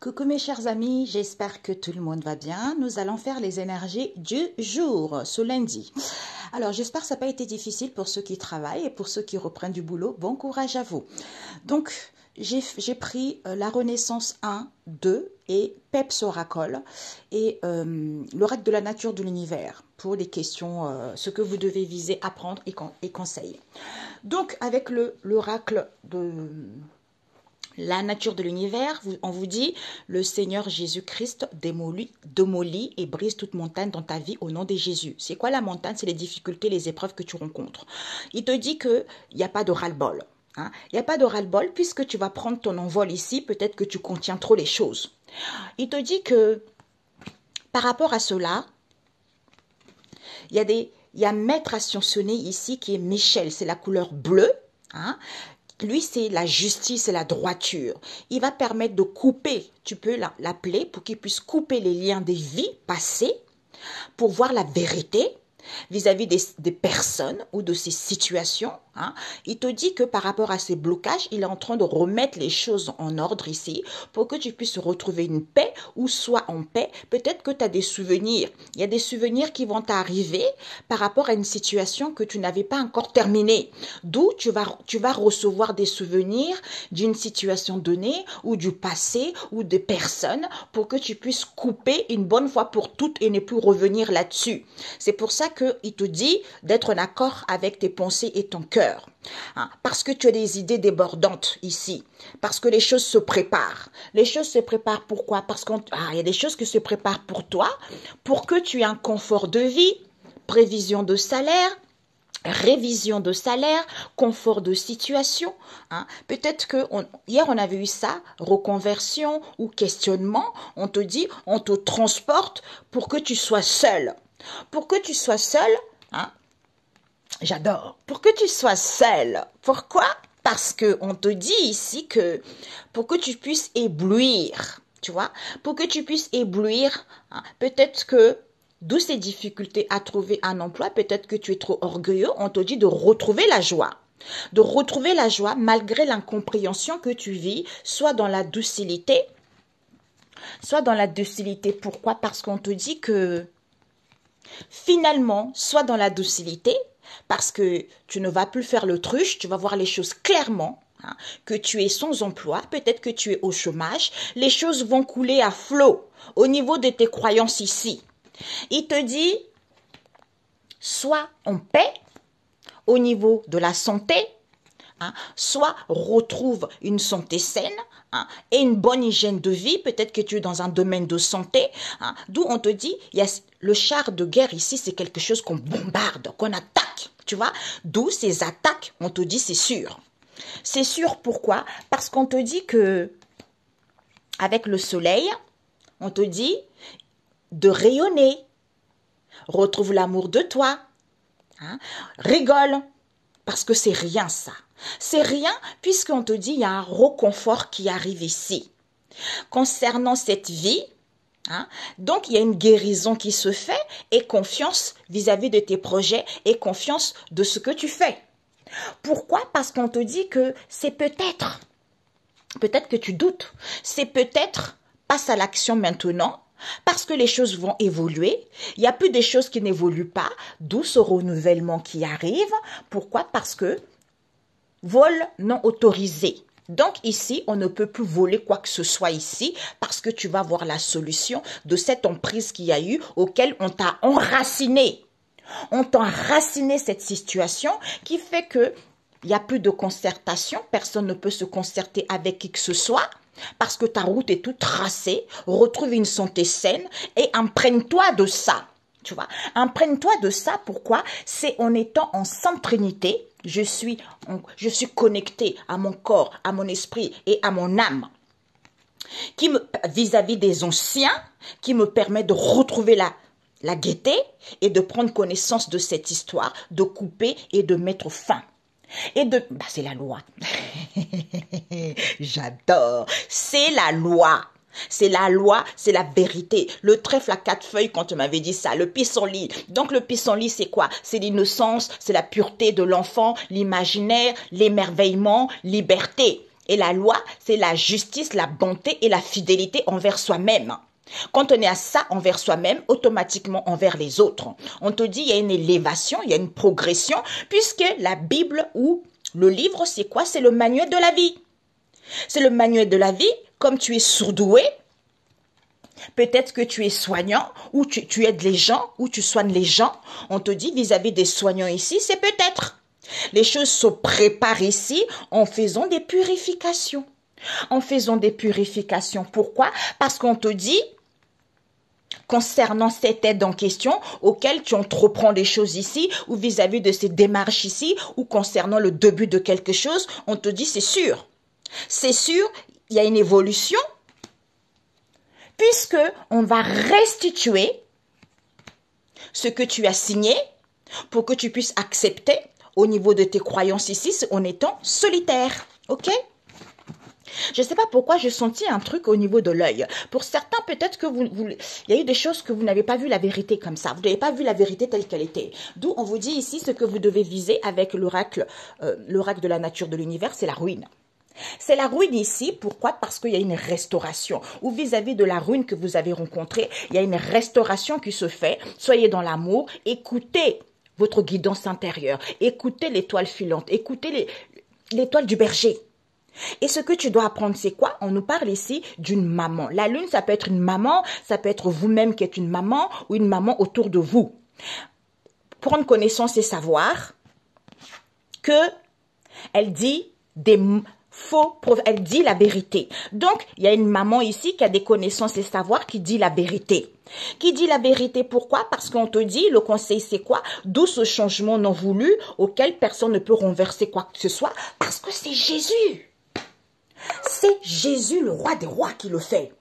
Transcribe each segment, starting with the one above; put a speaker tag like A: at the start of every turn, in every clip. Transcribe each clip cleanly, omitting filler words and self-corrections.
A: Coucou mes chers amis, j'espère que tout le monde va bien. Nous allons faire les énergies du jour, ce lundi. Alors j'espère que ça n'a pas été difficile pour ceux qui travaillent et pour ceux qui reprennent du boulot. Bon courage à vous. Donc j'ai pris la Renaissance 1, 2 et Peps Oracle et l'oracle de la nature de l'univers pour les questions, ce que vous devez viser, apprendre et conseils. Donc avec l'oracle de la nature de l'univers, on vous dit, le Seigneur Jésus-Christ démolit et brise toute montagne dans ta vie au nom de Jésus. C'est quoi la montagne? C'est les difficultés, les épreuves que tu rencontres. Il te dit qu'il n'y a pas de ras-le-bol. Hein? Il n'y a pas de ras-le-bol puisque tu vas prendre ton envol ici, peut-être que tu contiens trop les choses. Il te dit que par rapport à cela, il y a Maître ascensionné ici qui est Michel, c'est la couleur bleue. Hein? Lui, c'est la justice et la droiture. Il va permettre de couper, tu peux l'appeler, pour qu'il puisse couper les liens des vies passées pour voir la vérité vis-à-vis des personnes ou de ces situations. Hein. Il te dit que par rapport à ces blocages, il est en train de remettre les choses en ordre ici pour que tu puisses retrouver une paix ou soit en paix. Peut-être que tu as des souvenirs. Il y a des souvenirs qui vont t'arriver par rapport à une situation que tu n'avais pas encore terminée. D'où tu vas recevoir des souvenirs d'une situation donnée ou du passé ou de personnes pour que tu puisses couper une bonne fois pour toutes et ne plus revenir là-dessus. C'est pour ça qu'il te dit d'être en accord avec tes pensées et ton cœur. Hein, parce que tu as des idées débordantes ici. Parce que les choses se préparent. Les choses se préparent pourquoi? Parce qu'il y a des choses qui se préparent pour toi, pour que tu aies un confort de vie, prévision de salaire, révision de salaire, confort de situation. Hein. Peut-être que hier on avait eu ça, reconversion ou questionnement. On te dit, on te transporte pour que tu sois seul. Pour que tu sois seul, hein, j'adore. Pour que tu sois seul. Pourquoi? Parce qu'on te dit ici que pour que tu puisses éblouir, tu vois, pour que tu puisses éblouir, hein, peut-être que d'où ces difficultés à trouver un emploi, peut-être que tu es trop orgueilleux, on te dit de retrouver la joie. De retrouver la joie malgré l'incompréhension que tu vis, soit dans la docilité, soit dans la docilité. Pourquoi? Parce qu'on te dit que finalement, soit dans la docilité, parce que tu ne vas plus faire l'autruche, tu vas voir les choses clairement, hein, que tu es sans emploi, peut-être que tu es au chômage, les choses vont couler à flot au niveau de tes croyances ici. Il te dit, sois en paix au niveau de la santé, hein, soit retrouve une santé saine, hein, et une bonne hygiène de vie. Peut-être que tu es dans un domaine de santé, hein, d'où on te dit, il y a le char de guerre ici, c'est quelque chose qu'on bombarde, qu'on attaque, tu vois. D'où ces attaques, on te dit c'est sûr. C'est sûr pourquoi? Parce qu'on te dit que avec le soleil, on te dit de rayonner, retrouve l'amour de toi, hein, rigole, parce que c'est rien ça. C'est rien puisqu'on te dit il y a un reconfort qui arrive ici. Concernant cette vie, hein, donc il y a une guérison qui se fait et confiance vis-à-vis de tes projets et confiance de ce que tu fais. Pourquoi? Parce qu'on te dit que c'est peut-être que tu doutes, c'est peut-être passe à l'action maintenant. Parce que les choses vont évoluer, il n'y a plus des choses qui n'évoluent pas, d'où ce renouvellement qui arrive. Pourquoi? Parce que vol non autorisé. Donc ici, on ne peut plus voler quoi que ce soit ici parce que tu vas voir la solution de cette emprise qu'il y a eu auquel on t'a enraciné. On t'a enraciné cette situation qui fait que il n'y a plus de concertation, personne ne peut se concerter avec qui que ce soit. Parce que ta route est toute tracée, retrouve une santé saine et imprègne-toi de ça. Tu vois, imprègne-toi de ça. Pourquoi? C'est en étant en sainte trinité, je suis connecté à mon corps, à mon esprit et à mon âme. Vis-à-vis des anciens, qui me permet de retrouver la gaieté et de prendre connaissance de cette histoire, de couper et de mettre fin. C'est la loi. J'adore. C'est la loi. C'est la loi, c'est la vérité. Le trèfle à 4 feuilles, quand tu m'avais dit ça, le pissenlit. Donc le pissenlit, c'est quoi? C'est l'innocence, c'est la pureté de l'enfant, l'imaginaire, l'émerveillement, liberté. Et la loi, c'est la justice, la bonté et la fidélité envers soi-même. Quand on est à ça envers soi-même, automatiquement envers les autres. On te dit, il y a une élévation, il y a une progression, puisque la Bible ou le livre, c'est quoi? C'est le manuel de la vie. C'est le manuel de la vie. Comme tu es surdoué, peut-être que tu es soignant, ou tu aides les gens, ou tu soignes les gens. On te dit vis-à-vis des soignants ici, c'est peut-être. Les choses se préparent ici en faisant des purifications. En faisant des purifications. Pourquoi? Parce qu'on te dit, concernant cette aide en question, auquel tu entreprends des choses ici, ou vis-à-vis de ces démarches ici, ou concernant le début de quelque chose, on te dit c'est sûr. C'est sûr, il y a une évolution, puisque on va restituer ce que tu as signé pour que tu puisses accepter au niveau de tes croyances ici en étant solitaire. Ok? Je ne sais pas pourquoi j'ai senti un truc au niveau de l'œil. Pour certains, peut-être que il y a eu des choses que vous n'avez pas vu la vérité comme ça. Vous n'avez pas vu la vérité telle qu'elle était. D'où on vous dit ici ce que vous devez viser avec l'oracle de la nature de l'univers, c'est la ruine. C'est la ruine ici. Pourquoi? Parce qu'il y a une restauration. Ou vis-à-vis de la ruine que vous avez rencontrée, il y a une restauration qui se fait. Soyez dans l'amour. Écoutez votre guidance intérieure. Écoutez l'étoile filante. Écoutez l'étoile du berger. Et ce que tu dois apprendre, c'est quoi? On nous parle ici d'une maman. La lune, ça peut être une maman, ça peut être vous-même qui êtes une maman ou une maman autour de vous. Prendre connaissance et savoir que elle dit des elle dit la vérité. Donc, il y a une maman ici qui a des connaissances et savoir qui dit la vérité. Qui dit la vérité, pourquoi? Parce qu'on te dit, le conseil c'est quoi? D'où ce changement non voulu auquel personne ne peut renverser quoi que ce soit, parce que c'est Jésus. C'est Jésus, le roi des rois, qui le fait.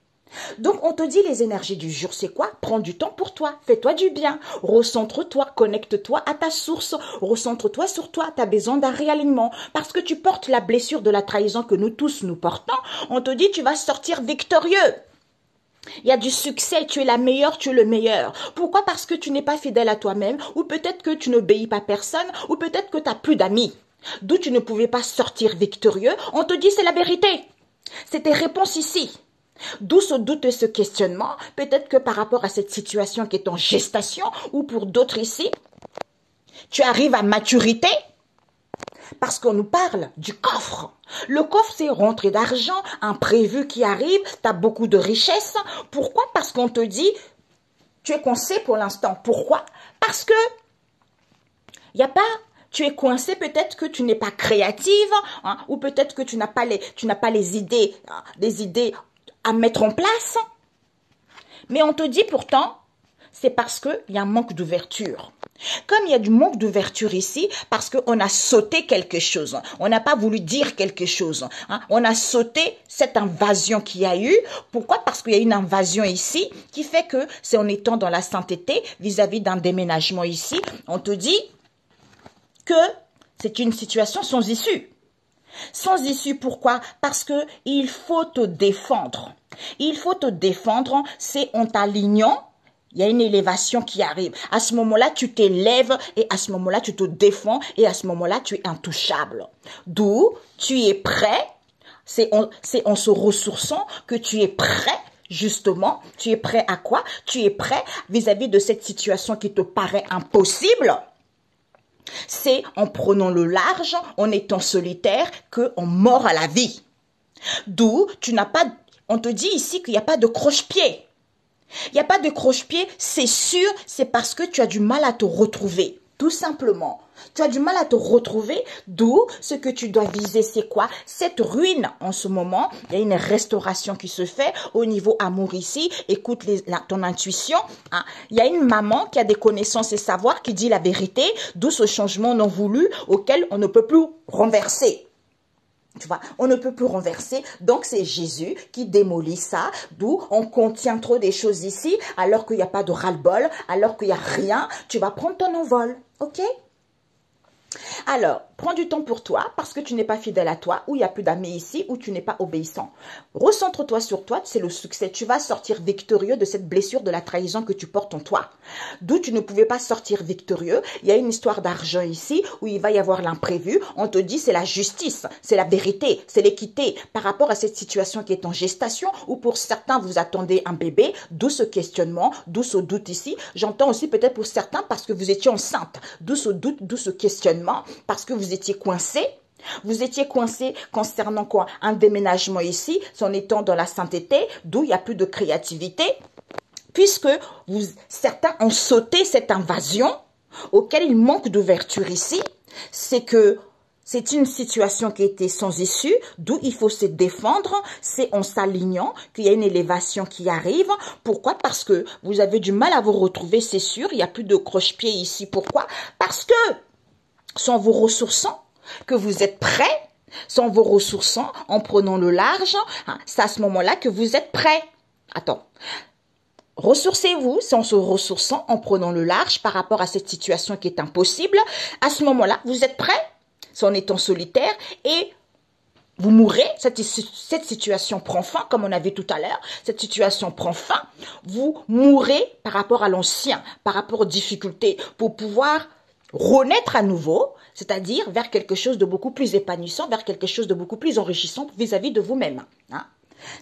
A: Donc, on te dit les énergies du jour, c'est quoi? Prends du temps pour toi, fais-toi du bien, recentre-toi, connecte-toi à ta source, recentre-toi sur toi, tu as besoin d'un réalignement. Parce que tu portes la blessure de la trahison que nous tous nous portons, on te dit tu vas sortir victorieux. Il y a du succès, tu es la meilleure, tu es le meilleur. Pourquoi? Parce que tu n'es pas fidèle à toi-même, ou peut-être que tu n'obéis pas à personne, ou peut-être que tu n'as plus d'amis. D'où tu ne pouvais pas sortir victorieux, on te dit c'est la vérité. C'est tes réponses ici. D'où ce doute et ce questionnement, peut-être que par rapport à cette situation qui est en gestation, ou pour d'autres ici, tu arrives à maturité, parce qu'on nous parle du coffre. Le coffre, c'est rentrée d'argent, un prévu qui arrive, tu as beaucoup de richesses. Pourquoi? Parce qu'on te dit, tu es coincé pour l'instant. Pourquoi? Parce que, il n'y a pas... Tu es coincé, peut-être que tu n'es pas créative, hein, ou peut-être que tu n'as pas les idées, des idées à mettre en place. Mais on te dit pourtant, c'est parce qu'il y a un manque d'ouverture. Comme il y a du manque d'ouverture ici, parce qu'on a sauté quelque chose, on n'a pas voulu dire quelque chose, hein, on a sauté cette invasion qu'il y a eu. Pourquoi? Parce qu'il y a une invasion ici qui fait que c'est en étant dans la sainteté vis-à-vis d'un déménagement ici, on te dit que c'est une situation sans issue. Sans issue, pourquoi? Parce que il faut te défendre. Il faut te défendre, c'est en t'alignant, il y a une élévation qui arrive. À ce moment-là, tu t'élèves et à ce moment-là, tu te défends et à ce moment-là, tu es intouchable. D'où tu es prêt, c'est en se ressourçant que tu es prêt. Justement, tu es prêt à quoi? Tu es prêt vis-à-vis de cette situation qui te paraît impossible. C'est en prenant le large, en étant solitaire, qu'on mord à la vie. D'où tu n'as pas, on te dit ici qu'il n'y a pas de croche-pied. Il n'y a pas de croche-pied, c'est sûr, c'est parce que tu as du mal à te retrouver. Tout simplement. Tu as du mal à te retrouver, d'où ce que tu dois viser, c'est quoi? Cette ruine en ce moment, il y a une restauration qui se fait au niveau amour ici. Écoute ton intuition. Hein. Il y a une maman qui a des connaissances et savoirs qui dit la vérité, d'où ce changement non voulu auquel on ne peut plus renverser. Tu vois, on ne peut plus renverser. Donc, c'est Jésus qui démolit ça. D'où on contient trop des choses ici, alors qu'il n'y a pas de ras-le-bol, alors qu'il n'y a rien. Tu vas prendre ton envol. OK? Alors, prends du temps pour toi parce que tu n'es pas fidèle à toi, ou il n'y a plus d'amis ici, ou tu n'es pas obéissant. Recentre-toi sur toi, c'est le succès. Tu vas sortir victorieux de cette blessure de la trahison que tu portes en toi. D'où tu ne pouvais pas sortir victorieux. Il y a une histoire d'argent ici où il va y avoir l'imprévu. On te dit c'est la justice, c'est la vérité, c'est l'équité par rapport à cette situation qui est en gestation ou pour certains vous attendez un bébé, d'où ce questionnement, d'où ce doute ici. J'entends aussi peut-être pour certains parce que vous étiez enceinte, d'où ce doute, d'où ce questionnement, parce que vous étiez coincé. Vous étiez coincé concernant quoi? Un déménagement ici, en étant dans la sainteté, d'où il n'y a plus de créativité, puisque certains ont sauté cette invasion, auquel il manque d'ouverture ici, c'est que c'est une situation qui était sans issue, d'où il faut se défendre, c'est en s'alignant qu'il y a une élévation qui arrive. Pourquoi? Parce que vous avez du mal à vous retrouver, c'est sûr, il n'y a plus de croche-pied ici. Pourquoi? Parce que, sans vous ressourçant, que vous êtes prêt, sans vous ressourçant, en prenant le large, hein, c'est à ce moment-là que vous êtes prêt. Attends. Ressourcez-vous, c'est en se ressourçant, en prenant le large par rapport à cette situation qui est impossible. À ce moment-là, vous êtes prêt, c'est en étant solitaire et vous mourrez. Cette situation prend fin, comme on a vu tout à l'heure. Cette situation prend fin. Vous mourrez par rapport à l'ancien, par rapport aux difficultés, pour pouvoir renaître à nouveau, c'est-à-dire vers quelque chose de beaucoup plus épanouissant, vers quelque chose de beaucoup plus enrichissant vis-à-vis de vous-même. Hein?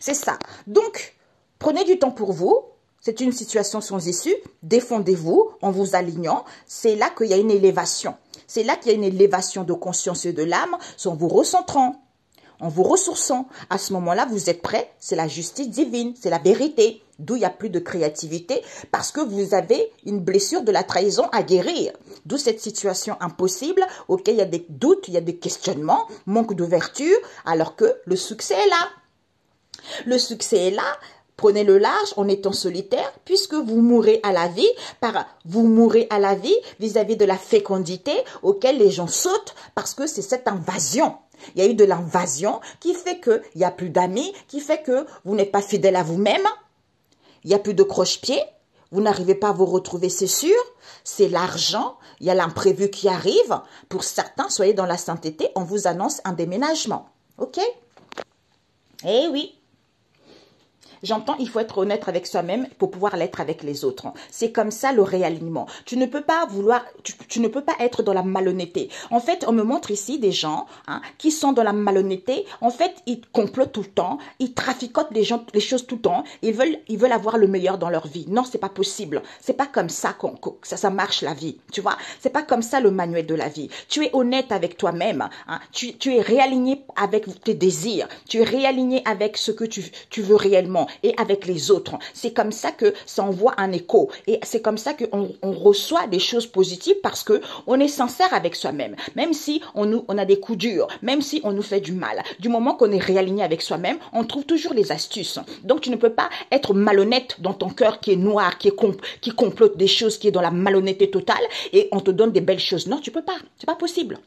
A: C'est ça. Donc, prenez du temps pour vous. C'est une situation sans issue. Défendez-vous en vous alignant. C'est là qu'il y a une élévation. C'est là qu'il y a une élévation de conscience et de l'âme, en vous recentrant, en vous ressourçant. À ce moment-là, vous êtes prêts. C'est la justice divine, c'est la vérité. D'où il n'y a plus de créativité parce que vous avez une blessure de la trahison à guérir. D'où cette situation impossible auquel il y a des doutes, il y a des questionnements, manque d'ouverture, alors que le succès est là. Le succès est là. Prenez le large en étant solitaire, puisque vous mourrez à la vie, vous mourrez à la vie vis-à-vis de la fécondité auquel les gens sautent, parce que c'est cette invasion. Il y a eu de l'invasion qui fait qu'il n'y a plus d'amis, qui fait que vous n'êtes pas fidèle à vous-même, il n'y a plus de croche-pied, vous n'arrivez pas à vous retrouver, c'est sûr, c'est l'argent, il y a l'imprévu qui arrive. Pour certains, soyez dans la sainteté, on vous annonce un déménagement. Ok? Eh oui. J'entends, il faut être honnête avec soi-même pour pouvoir l'être avec les autres. C'est comme ça le réalignement. Tu ne peux pas tu ne peux pas être dans la malhonnêteté. En fait, on me montre ici des gens qui sont dans la malhonnêteté. En fait, ils complotent tout le temps, ils traficotent les choses tout le temps. Ils veulent avoir le meilleur dans leur vie. Non, c'est pas possible. C'est pas comme ça que ça marche la vie. Tu vois, c'est pas comme ça le manuel de la vie. Tu es honnête avec toi-même. Tu es réaligné avec tes désirs. Tu es réaligné avec ce que tu veux réellement. Et avec les autres. C'est comme ça que ça envoie un écho. Et c'est comme ça qu'on reçoit des choses positives parce que on est sincère avec soi-même. Même si on a des coups durs, même si on nous fait du mal. Du moment qu'on est réaligné avec soi-même, on trouve toujours les astuces. Donc tu ne peux pas être malhonnête dans ton cœur qui est noir, qui complote des choses, qui est dans la malhonnêteté totale et on te donne des belles choses. Non, tu peux pas. C'est pas possible.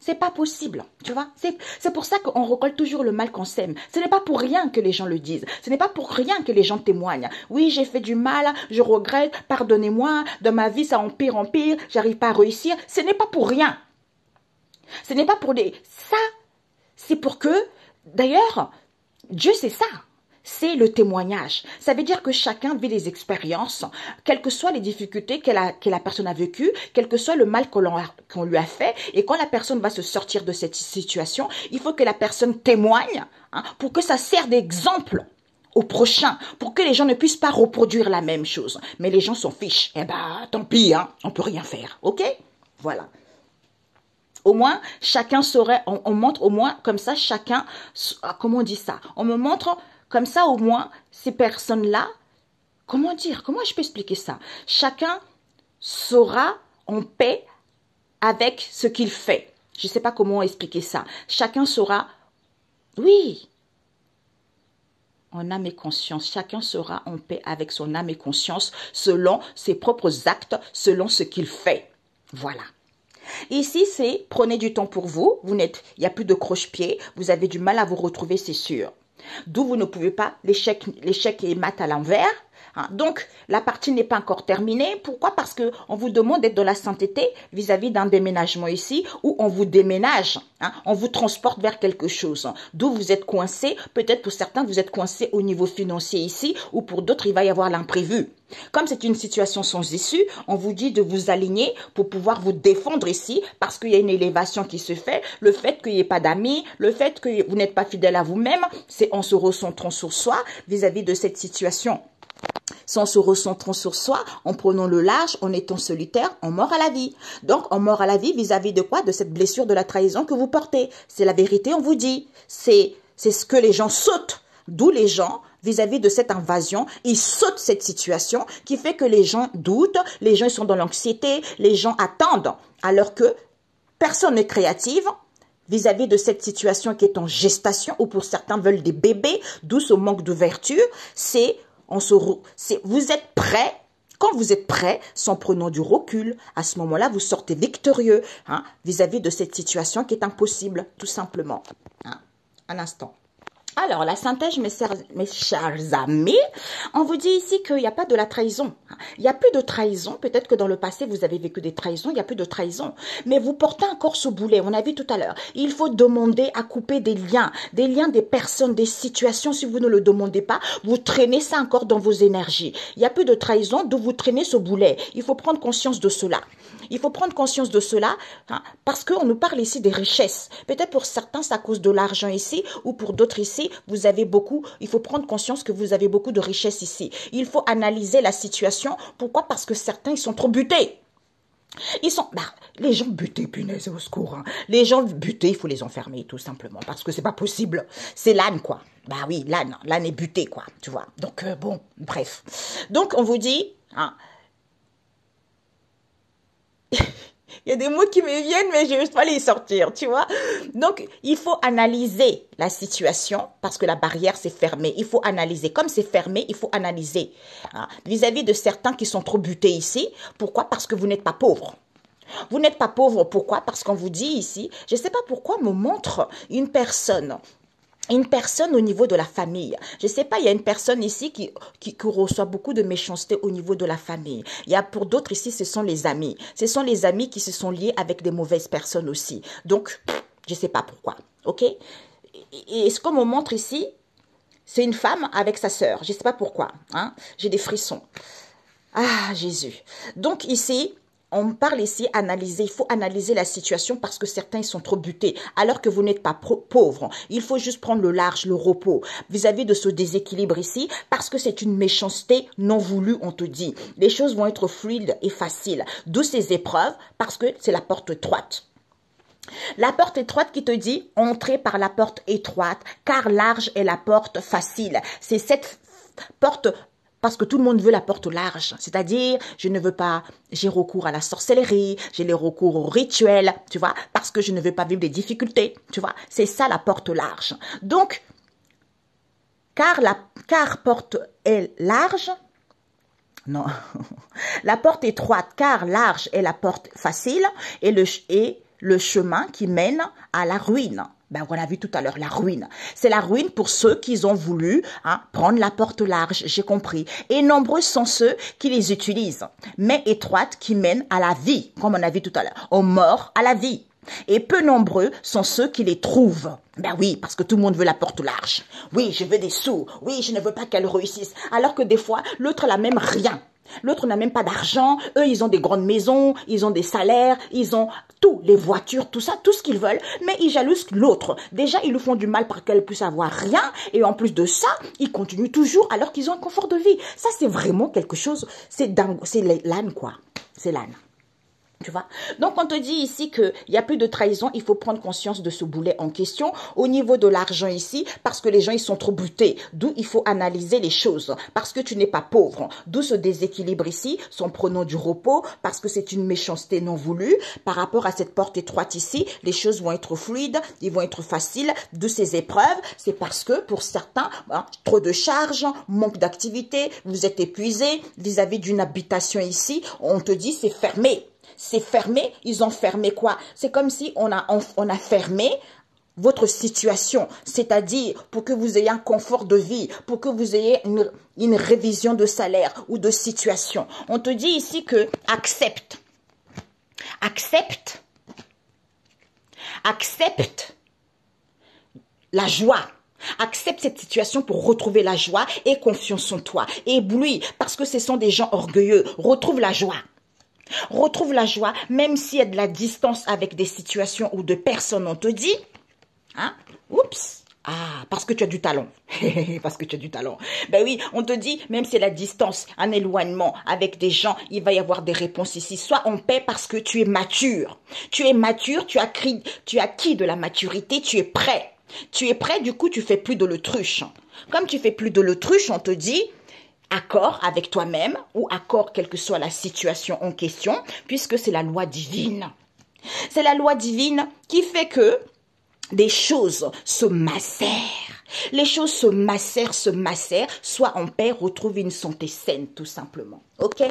A: C'est pas possible, tu vois. C'est pour ça qu'on recolle toujours le mal qu'on sème. Ce n'est pas pour rien que les gens le disent. Ce n'est pas pour rien que les gens témoignent. Oui, j'ai fait du mal, je regrette, pardonnez-moi, dans ma vie, ça empire, j'arrive pas à réussir. Ce n'est pas pour rien. Ce n'est pas pour des... Ça, c'est pour que... D'ailleurs, Dieu, c'est ça. C'est le témoignage. Ça veut dire que chacun vit des expériences, quelles que soient les difficultés que la personne a vécues, quel que soit le mal qu'on lui a fait. Et quand la personne va se sortir de cette situation, il faut que la personne témoigne pour que ça serve d'exemple au prochain, pour que les gens ne puissent pas reproduire la même chose. Mais les gens s'en fichent. Eh ben, tant pis, on peut rien faire. Ok? Voilà. Au moins, chacun saurait, on montre au moins, comme ça, chacun, comment on dit ça? On me montre... Comme ça, au moins, ces personnes-là, comment dire, comment je peux expliquer ça? Chacun sera en paix avec ce qu'il fait. Je ne sais pas comment expliquer ça. Chacun sera, oui, en âme et conscience. Chacun sera en paix avec son âme et conscience selon ses propres actes, selon ce qu'il fait. Voilà. Ici, c'est prenez du temps pour vous. Il n'y a plus de croche-pied. Vous avez du mal à vous retrouver, c'est sûr. D'où vous ne pouvez pas, l'échec est mat à l'envers, Hein. Donc, la partie n'est pas encore terminée. Pourquoi? Parce que on vous demande d'être dans la sainteté vis-à-vis d'un déménagement ici, où on vous déménage, hein, on vous transporte vers quelque chose. D'où vous êtes coincé. Peut-être pour certains, vous êtes coincé au niveau financier ici, ou pour d'autres, il va y avoir l'imprévu. Comme c'est une situation sans issue, on vous dit de vous aligner pour pouvoir vous défendre ici, parce qu'il y a une élévation qui se fait. Le fait qu'il n'y ait pas d'amis, le fait que vous n'êtes pas fidèle à vous-même, c'est en se recentrant sur soi vis-à-vis de cette situation. Si on se recentrant sur soi, en prenant le large, en étant solitaire, on meurt à la vie. Donc, on meurt à la vie vis-à-vis de quoi? De cette blessure de la trahison que vous portez. C'est la vérité, on vous dit. C'est ce que les gens sautent. D'où les gens, vis-à-vis de cette invasion, ils sautent cette situation qui fait que les gens doutent, les gens sont dans l'anxiété, les gens attendent. Alors que personne n'est créative vis-à-vis de cette situation qui est en gestation, ou pour certains veulent des bébés, d'où ce manque d'ouverture, vous êtes prêts. Quand vous êtes prêt, sans prenant du recul, à ce moment-là, vous sortez victorieux hein, vis-à-vis de cette situation qui est impossible, tout simplement. Hein. Un instant. Alors, la synthèse, mes chers amis, on vous dit ici qu'il n'y a pas de la trahison. Il n'y a plus de trahison. Peut-être que dans le passé, vous avez vécu des trahisons. Il n'y a plus de trahison. Mais vous portez encore ce boulet. On a vu tout à l'heure. Il faut demander à couper des liens des personnes, des situations. Si vous ne le demandez pas, vous traînez ça encore dans vos énergies. Il n'y a plus de trahison, d'où vous traînez ce boulet. Il faut prendre conscience de cela. Il faut prendre conscience de cela hein, parce qu'on nous parle ici des richesses. Peut-être pour certains, c'est à cause de l'argent ici ou pour d'autres ici, vous avez beaucoup. Il faut prendre conscience que vous avez beaucoup de richesses ici. Il faut analyser la situation. Pourquoi? Parce que certains, ils sont trop butés. Les gens butés, punaise, au secours. Hein. Les gens butés, il faut les enfermer, tout simplement. Parce que c'est pas possible. C'est l'âne, quoi. Bah oui, l'âne est buté, quoi. Tu vois. Donc, bon, bref. Donc, on vous dit... Hein, il y a des mots qui me viennent, mais je n'ose pas les sortir, tu vois. Donc, il faut analyser la situation parce que la barrière, c'est fermé. Il faut analyser. Comme c'est fermé, il faut analyser. Vis-à-vis de certains qui sont trop butés ici. Pourquoi? Parce que vous n'êtes pas pauvre. Vous n'êtes pas pauvre. Pourquoi? Parce qu'on vous dit ici, je ne sais pas pourquoi me montre une personne au niveau de la famille. Je ne sais pas, il y a une personne ici qui reçoit beaucoup de méchanceté au niveau de la famille. Il y a pour d'autres ici, ce sont les amis. Ce sont les amis qui se sont liés avec des mauvaises personnes aussi. Donc, je ne sais pas pourquoi. OK? Et ce qu'on me montre ici, c'est une femme avec sa sœur. Je ne sais pas pourquoi. Hein? J'ai des frissons. Ah, Jésus. Donc ici... On parle ici, il faut analyser la situation parce que certains ils sont trop butés, alors que vous n'êtes pas pauvre. Il faut juste prendre le large, le repos, vis-à-vis de ce déséquilibre ici, parce que c'est une méchanceté non voulue, on te dit. Les choses vont être fluides et faciles, d'où ces épreuves, parce que c'est la porte étroite. La porte étroite qui te dit, entrez par la porte étroite, car large est la porte facile. C'est cette porte parce que tout le monde veut la porte large, c'est-à-dire, je ne veux pas, j'ai recours à la sorcellerie, j'ai les recours au rituel, tu vois, parce que je ne veux pas vivre des difficultés, tu vois, c'est ça la porte large. Donc, car porte est large, non, la porte étroite, car large est la porte facile, et le chemin qui mène à la ruine. Ben, on a vu tout à l'heure la ruine. C'est la ruine pour ceux qui ont voulu prendre la porte large, j'ai compris. Et nombreux sont ceux qui les utilisent, mais étroites qui mènent à la vie, comme on a vu tout à l'heure, aux morts à la vie. Et peu nombreux sont ceux qui les trouvent. Ben oui, parce que tout le monde veut la porte large. Oui, je veux des sous. Oui, je ne veux pas qu'elle réussisse. Alors que des fois, l'autre n'a même rien. L'autre n'a même pas d'argent. Eux, ils ont des grandes maisons, ils ont des salaires, ils ont tout, les voitures, tout ça, tout ce qu'ils veulent. Mais ils jalousent l'autre. Déjà, ils lui font du mal pour qu'elle puisse avoir rien. Et en plus de ça, ils continuent toujours alors qu'ils ont un confort de vie. Ça, c'est vraiment quelque chose. C'est dingue. C'est l'âne, quoi. C'est l'âne. Tu vois? Donc, on te dit ici qu'il n'y a plus de trahison. Il faut prendre conscience de ce boulet en question. Au niveau de l'argent ici, parce que les gens, ils sont trop butés. D'où il faut analyser les choses. Parce que tu n'es pas pauvre. D'où ce déséquilibre ici, son prenant du repos. Parce que c'est une méchanceté non voulue. Par rapport à cette porte étroite ici, les choses vont être fluides. Ils vont être faciles. De ces épreuves, c'est parce que pour certains, trop de charges, manque d'activité, vous êtes épuisé vis-à-vis d'une habitation ici. On te dit c'est fermé. C'est fermé, ils ont fermé quoi? C'est comme si on a fermé votre situation, c'est-à-dire pour que vous ayez un confort de vie, pour que vous ayez une révision de salaire ou de situation. On te dit ici que accepte la joie. Accepte cette situation pour retrouver la joie et confiance en toi. Éblouis, parce que ce sont des gens orgueilleux. Retrouve la joie. Retrouve la joie, même s'il y a de la distance avec des situations ou de personnes, on te dit. Hein? Oups. Ah, parce que tu as du talent. Parce que tu as du talent. Ben oui, on te dit, même si la distance, un éloignement avec des gens, il va y avoir des réponses ici. Sois en paix parce que tu es mature. Tu es mature, tu as acquis de la maturité, tu es prêt. Tu es prêt, du coup, tu fais plus de l'autruche. Comme tu fais plus de l'autruche, on te dit accord avec toi-même ou accord quelle que soit la situation en question, puisque c'est la loi divine. C'est la loi divine qui fait que des choses se macèrent. Les choses se macèrent, sois en paix, retrouve une santé saine, tout simplement. Ok?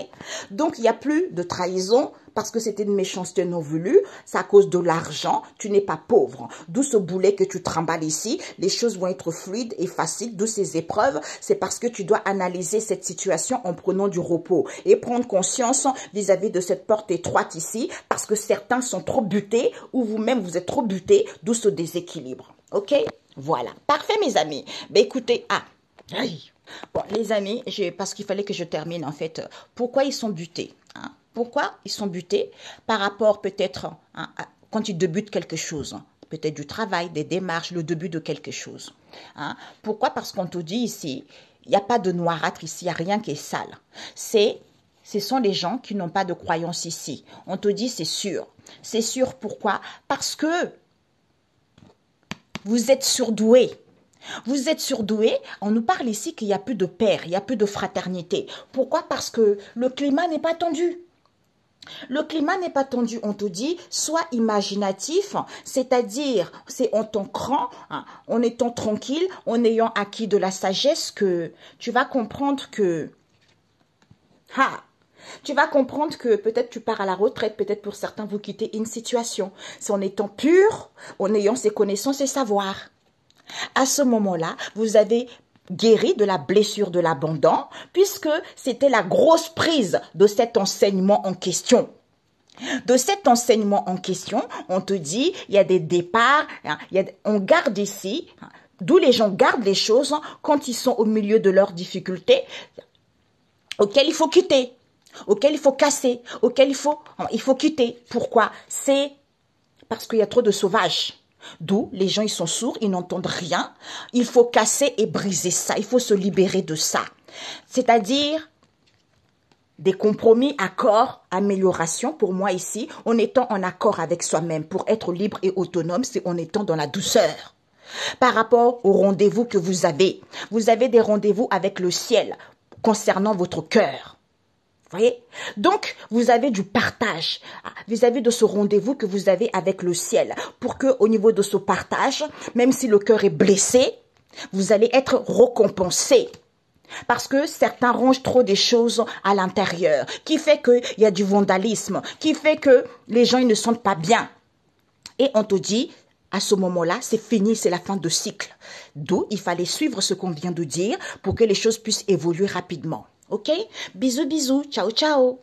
A: Donc, il n'y a plus de trahison parce que c'était une méchanceté non voulue. C'est à cause de l'argent. Tu n'es pas pauvre. D'où ce boulet que tu trimbales ici. Les choses vont être fluides et faciles. D'où ces épreuves. C'est parce que tu dois analyser cette situation en prenant du repos et prendre conscience vis-à-vis de cette porte étroite ici parce que certains sont trop butés ou vous-même vous êtes trop butés. D'où ce déséquilibre. Ok? Voilà. Parfait, mes amis. Ben, écoutez, bon, les amis, parce qu'il fallait que je termine, en fait. Pourquoi ils sont butés, hein? Pourquoi ils sont butés? Par rapport, peut-être, hein, quand ils débutent quelque chose. Peut-être du travail, des démarches, le début de quelque chose. Hein? Pourquoi? Parce qu'on te dit ici, il n'y a pas de noirâtre ici, il n'y a rien qui est sale. Ce sont les gens qui n'ont pas de croyance ici. On te dit, c'est sûr. C'est sûr, pourquoi? Parce que vous êtes surdoués. Vous êtes surdoués. On nous parle ici qu'il n'y a plus de père, il n'y a plus de fraternité. Pourquoi? Parce que le climat n'est pas tendu. Le climat n'est pas tendu, on te dit, sois imaginatif, c'est-à-dire, c'est en t'ancrant, hein, en étant tranquille, en ayant acquis de la sagesse que tu vas comprendre que... Tu vas comprendre que peut-être tu pars à la retraite, peut-être pour certains vous quittez une situation. C'est en étant pur, en ayant ses connaissances et savoirs. À ce moment-là, vous avez guéri de la blessure de l'abandon, puisque c'était la grosse prise de cet enseignement en question. De cet enseignement en question, on te dit, il y a des départs, hein, on garde ici, hein, d'où les gens gardent les choses quand ils sont au milieu de leurs difficultés, auxquelles il faut quitter. Auquel il faut casser, auquel il faut quitter. Pourquoi? C'est parce qu'il y a trop de sauvages. D'où les gens, ils sont sourds, ils n'entendent rien. Il faut casser et briser ça. Il faut se libérer de ça. C'est-à-dire des compromis, accords, amélioration. Pour moi ici, en étant en accord avec soi-même. Pour être libre et autonome, c'est en étant dans la douceur. Par rapport aux rendez-vous que vous avez des rendez-vous avec le ciel concernant votre cœur. Voyez? Donc, vous avez du partage vis-à-vis de ce rendez-vous que vous avez avec le ciel. Pour que, au niveau de ce partage, même si le cœur est blessé, vous allez être récompensé. Parce que certains rangent trop des choses à l'intérieur, qui fait qu'il y a du vandalisme, qui fait que les gens ils ne sentent pas bien. Et on te dit, à ce moment-là, c'est fini, c'est la fin de cycle. D'où il fallait suivre ce qu'on vient de dire pour que les choses puissent évoluer rapidement. Ok? Bisous, bisous. Ciao, ciao.